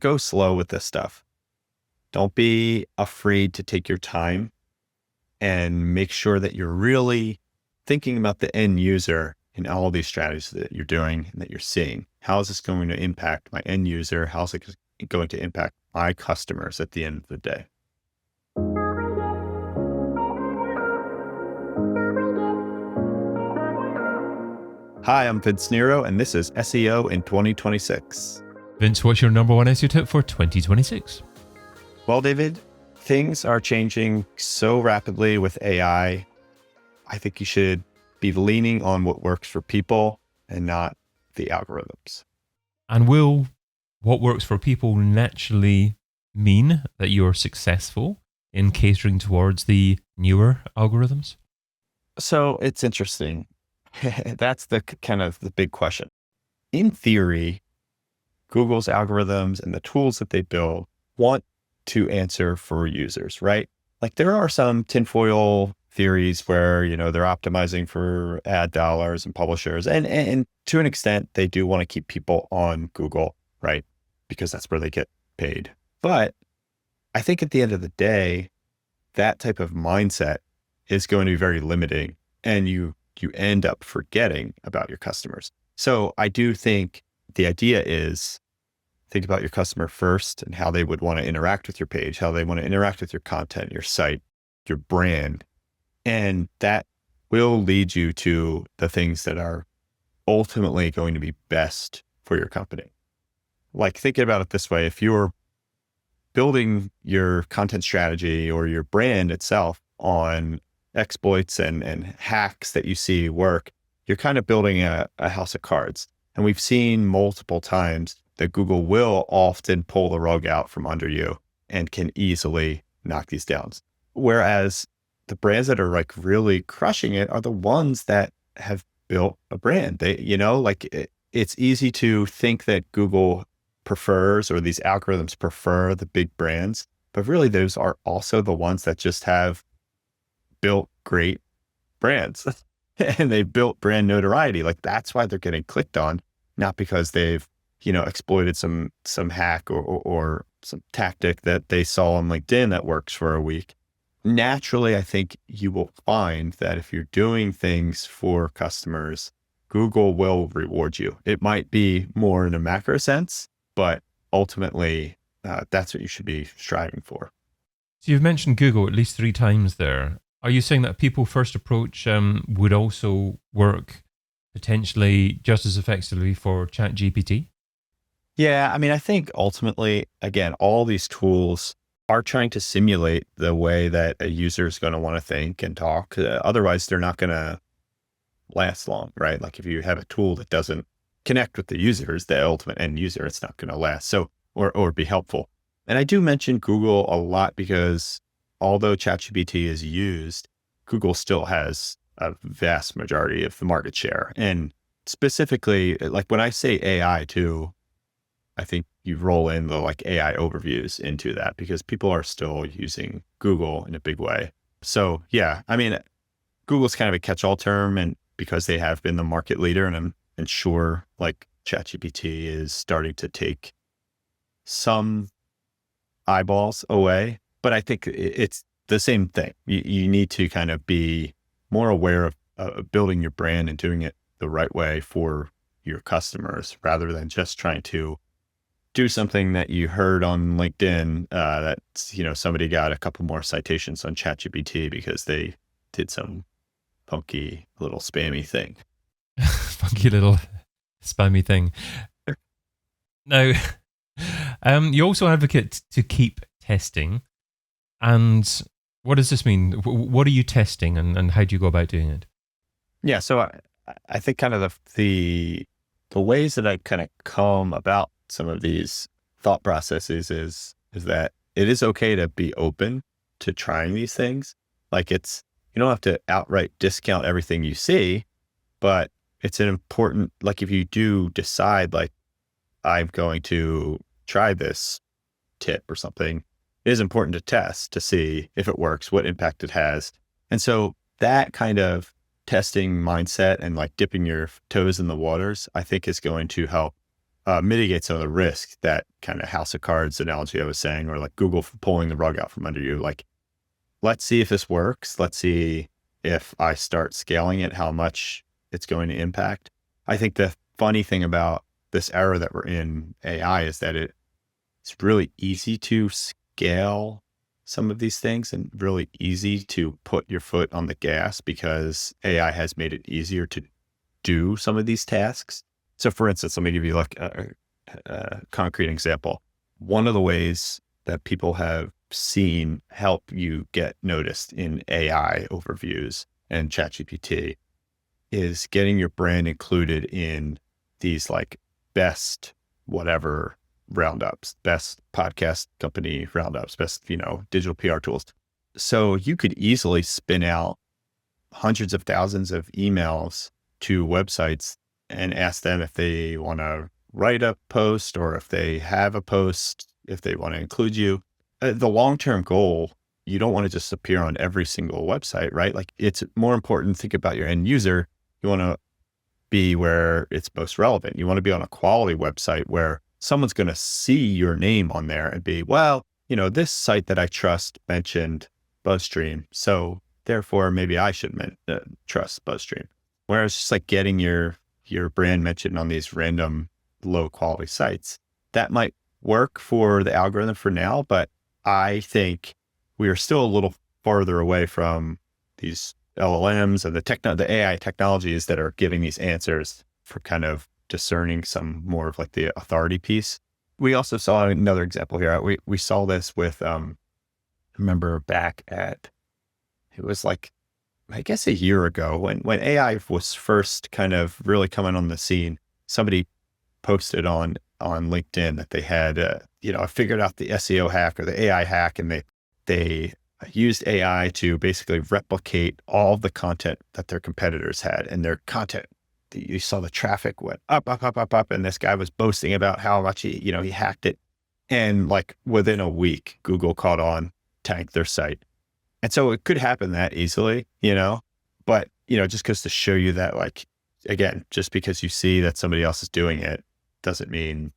go slow with this stuff. Don't be afraid to take your time and make sure that you're really thinking about the end user in all of these strategies that you're doing and that you're seeing. How is this going to impact my end user? How is it going to impact my customers at the end of the day? Hi, I'm Vince Nero, and this is SEO in 2026. Vince, what's your number one SEO tip for 2026? Well, David, things are changing so rapidly with AI. I think you should be leaning on what works for people and not the algorithms. And will what works for people naturally mean that you're successful in catering towards the newer algorithms? So it's interesting. That's the kind of the big question. In theory, Google's algorithms and the tools that they build want to answer for users, right? Like there are some tinfoil theories where, they're optimizing for ad dollars and publishers. And to an extent, they do want to keep people on Google, right? Because that's where they get paid. But I think at the end of the day, that type of mindset is going to be very limiting, and you end up forgetting about your customers. So I do think the idea is think about your customer first and how they would want to interact with your page, how they want to interact with your content, your site, your brand. And that will lead you to the things that are ultimately going to be best for your company. Like thinking about it this way, if you're building your content strategy or your brand itself on exploits and hacks that you see work, you're kind of building a house of cards. And we've seen multiple times that Google will often pull the rug out from under you and can easily knock these down. Whereas the brands that are like really crushing it are the ones that have built a brand. It's easy to think that Google prefers, or these algorithms prefer, the big brands, but really those are also the ones that just have built great brands and they've built brand notoriety. Like that's why they're getting clicked on, not because they've, exploited some hack or some tactic that they saw on LinkedIn that works for a week. Naturally, I think you will find that if you're doing things for customers, Google will reward you. It might be more in a macro sense, but ultimately, that's what you should be striving for. So you've mentioned Google at least 3 times there. Are you saying that people first approach would also work potentially just as effectively for ChatGPT? Yeah, I think ultimately, again, all these tools are trying to simulate the way that a user is going to want to think and talk. Otherwise, they're not going to last long, right? Like if you have a tool that doesn't connect with the users, the ultimate end user, it's not going to last. So, or be helpful. And I do mention Google a lot because although ChatGPT is used, Google still has a vast majority of the market share. And specifically, like when I say AI too, I think you roll in the like AI overviews into that because people are still using Google in a big way. So yeah, Google's kind of a catch-all term, and because they have been the market leader, and I'm sure like ChatGPT is starting to take some eyeballs away, but I think it's the same thing. You need to kind of be more aware of building your brand and doing it the right way for your customers, rather than just trying to do something that you heard on LinkedIn that somebody got a couple more citations on ChatGPT because they did some funky little spammy thing. Funky little spammy thing. Now, you also advocate to keep testing. And what does this mean? What are you testing, and how do you go about doing it? Yeah, so I think kind of the ways that I kind of come about some of these thought processes is that it is okay to be open to trying these things. Like you don't have to outright discount everything you see, but it's an important, like if you do decide like I'm going to try this tip or something, it is important to test to see if it works, what impact it has. And so that kind of testing mindset and like dipping your toes in the waters, I think is going to help mitigate some of the risk, that kind of house of cards analogy I was saying, or like Google pulling the rug out from under you. Like, let's see if this works. Let's see if I start scaling it, how much it's going to impact. I think the funny thing about this era that we're in AI is that it's really easy to scale some of these things and really easy to put your foot on the gas because AI has made it easier to do some of these tasks. So for instance, let me give you like a concrete example. One of the ways that people have seen help you get noticed in AI overviews and ChatGPT is getting your brand included in these like best whatever roundups, best podcast company roundups, best, digital PR tools. So you could easily spin out hundreds of thousands of emails to websites and ask them if they want to write a post or if they have a post, if they want to include you. The long-term goal, you don't want to just appear on every single website, right? Like, it's more important to think about your end user. You want to be where it's most relevant. You want to be on a quality website where someone's going to see your name on there and be, well, this site that I trust mentioned BuzzStream, so therefore maybe I should trust BuzzStream. Whereas just like getting your brand mentioned on these random low quality sites, that might work for the algorithm for now, but I think we are still a little farther away from these LLMs and the AI technologies that are giving these answers for kind of discerning some more of like the authority piece. We also saw another example here. We saw this with, remember back at, it was like, I guess a year ago when AI was first kind of really coming on the scene, somebody posted on LinkedIn that they had, figured out the SEO hack or the AI hack, and they used AI to basically replicate all of the content that their competitors had, and their content, you saw the traffic went up, and this guy was boasting about how much he hacked it. And like within a week, Google caught on, tanked their site. And so it could happen that easily, but, just because to show you that, like, again, just because you see that somebody else is doing it doesn't mean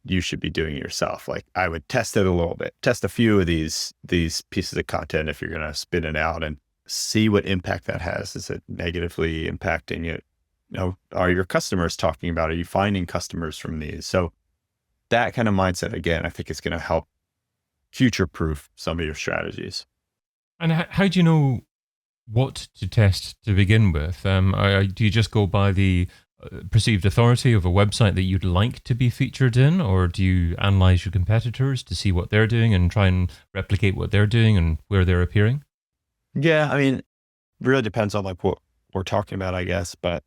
you should be doing it yourself. Like, I would test it a little bit, test a few of these pieces of content if you're going to spin it out and see what impact that has. Is it negatively impacting you? Are your customers talking about it? Are you finding customers from these? So that kind of mindset, again, I think is going to help future-proof some of your strategies. And how do you know what to test to begin with? Do you just go by the perceived authority of a website that you'd like to be featured in, or do you analyze your competitors to see what they're doing and try and replicate what they're doing and where they're appearing? Yeah, I mean, really depends on like what we're talking about, I guess, but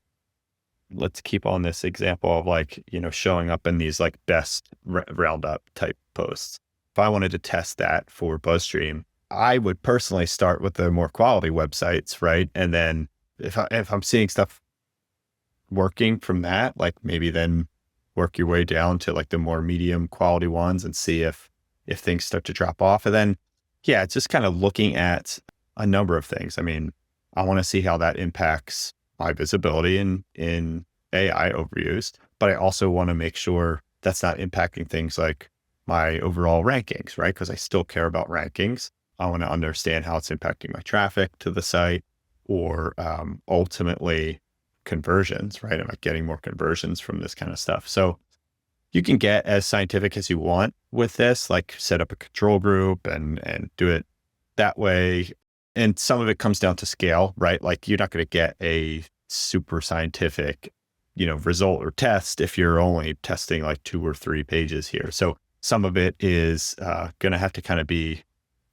let's keep on this example of like, showing up in these like best roundup type posts. If I wanted to test that for BuzzStream, I would personally start with the more quality websites, right? And then if I'm seeing stuff working from that, like maybe then work your way down to like the more medium quality ones and see if things start to drop off. And then, yeah, it's just kind of looking at a number of things. I mean, I want to see how that impacts my visibility in AI overviews, but I also want to make sure that's not impacting things like my overall rankings, right? Because I still care about rankings. I want to understand how it's impacting my traffic to the site, or ultimately conversions, right? Am I getting more conversions from this kind of stuff? So you can get as scientific as you want with this, like set up a control group and do it that way. And some of it comes down to scale, right? Like, you're not going to get a super scientific, result or test if you're only testing like 2 or 3 pages here. So some of it is going to have to kind of be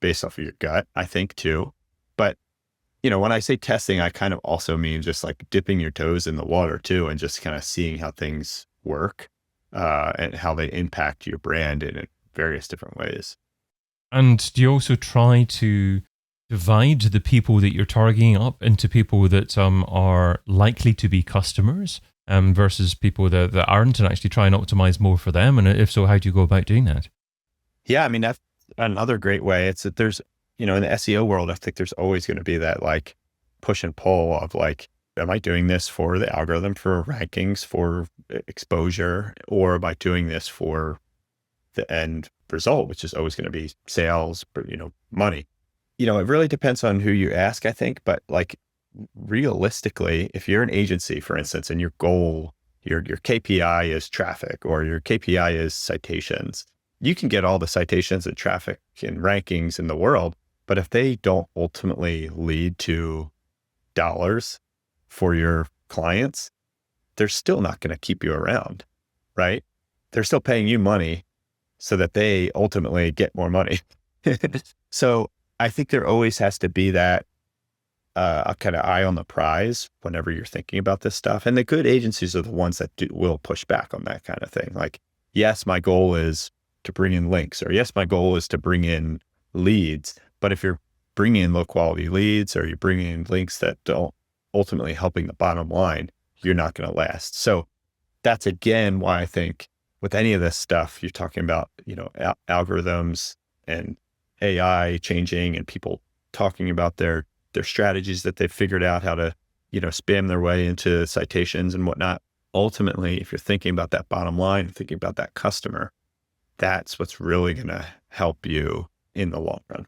based off of your gut, I think, too. But, when I say testing, I kind of also mean just like dipping your toes in the water too, and just kind of seeing how things work and how they impact your brand in various different ways. And do you also try to divide the people that you're targeting up into people that are likely to be customers versus people that aren't, and actually try and optimize more for them? And if so, how do you go about doing that? Yeah, I mean, that's another great way. It's that there's, in the SEO world, I think there's always going to be that like push and pull of like, am I doing this for the algorithm, for rankings, for exposure, or am I doing this for the end result, which is always going to be sales, money? It really depends on who you ask, I think. But like realistically, if you're an agency, for instance, and your goal, your KPI is traffic or your KPI is citations, you can get all the citations and traffic and rankings in the world. But if they don't ultimately lead to dollars for your clients, they're still not going to keep you around, right? They're still paying you money so that they ultimately get more money. So I think there always has to be that a kind of eye on the prize whenever you're thinking about this stuff. And the good agencies are the ones that will push back on that kind of thing. Like, yes, my goal is to bring in links, or yes, my goal is to bring in leads. But if you're bringing in low quality leads, or you're bringing in links that don't ultimately helping the bottom line, you're not going to last. So that's again why I think with any of this stuff, you're talking about, algorithms and AI changing and people talking about their strategies that they've figured out how to, spam their way into citations and whatnot. Ultimately, if you're thinking about that bottom line, thinking about that customer, that's what's really going to help you in the long run.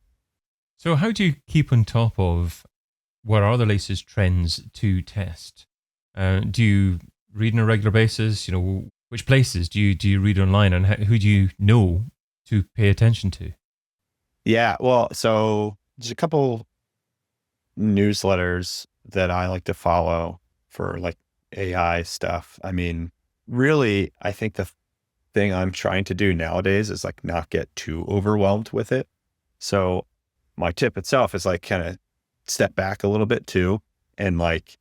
So how do you keep on top of what are the latest trends to test? Do you read on a regular basis? Which places do you read online, and who do you know to pay attention to? Yeah, well, so there's a couple newsletters that I like to follow for like AI stuff. I mean, really, I think the thing I'm trying to do nowadays is like not get too overwhelmed with it. So my tip itself is like kind of step back a little bit too, and like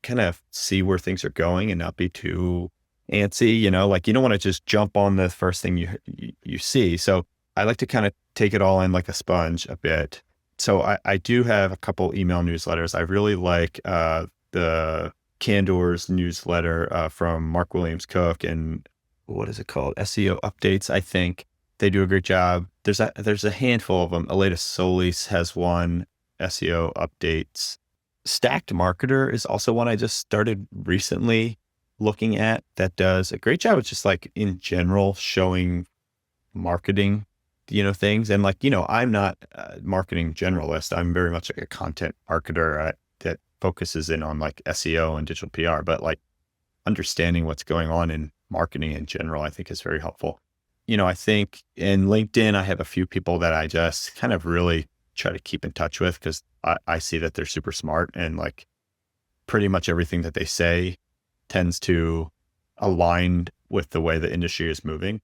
kind of see where things are going and not be too antsy, like you don't want to just jump on the first thing you see. So I like to kind of take it all in like a sponge a bit. So I do have a couple email newsletters. I really like the Candor's newsletter from Mark Williams Cook, and what is it called? SEO Updates, I think. They do a great job. There's a handful of them. Aleta Solis has one, SEO Updates. Stacked Marketer is also one I just started recently looking at that does a great job of just like in general showing marketing, things. And like, I'm not a marketing generalist. I'm very much like a content marketer that focuses in on like SEO and digital PR, but like understanding what's going on in marketing in general, I think is very helpful. I think in LinkedIn, I have a few people that I just kind of really try to keep in touch with because I see that they're super smart and like pretty much everything that they say tends to align with the way the industry is moving.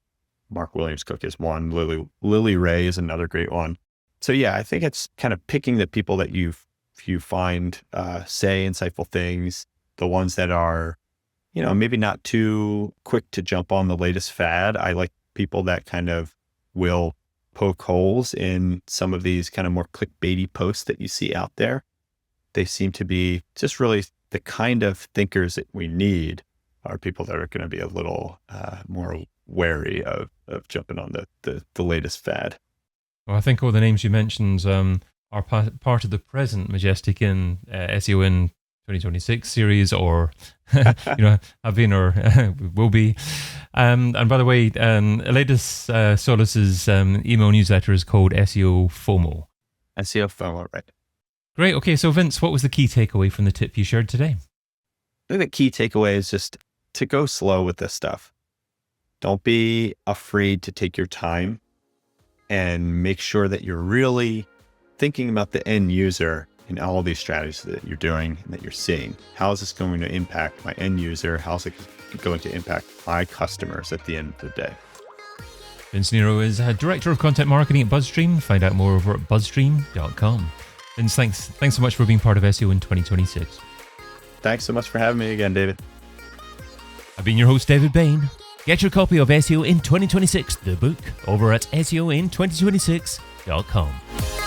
Mark Williams Cook is one. Lily Ray is another great one. So yeah, I think it's kind of picking the people that you find say insightful things, the ones that are, maybe not too quick to jump on the latest fad. I like people that kind of will poke holes in some of these kind of more clickbaity posts that you see out there. They seem to be just really the kind of thinkers that we need are people that are going to be a little more wary of jumping on the latest fad. Well, I think all the names you mentioned are part of the present Majestic in SEO in 2026 series, or have been or will be. And by the way, Aleta Solis's email newsletter is called SEO FOMO. SEO FOMO, right? Great. Okay, so Vince, what was the key takeaway from the tip you shared today? I think the key takeaway is just to go slow with this stuff. Don't be afraid to take your time and make sure that you're really thinking about the end user in all of these strategies that you're doing and that you're seeing. How is this going to impact my end user? How is it going to impact my customers at the end of the day? Vince Nero is Director of Content Marketing at BuzzStream. Find out more over at buzzstream.com. Vince, thanks so much for being part of SEO in 2026. Thanks so much for having me again, David. I've been your host, David Bain. Get your copy of SEO in 2026, the book, over at SEOin2026.com.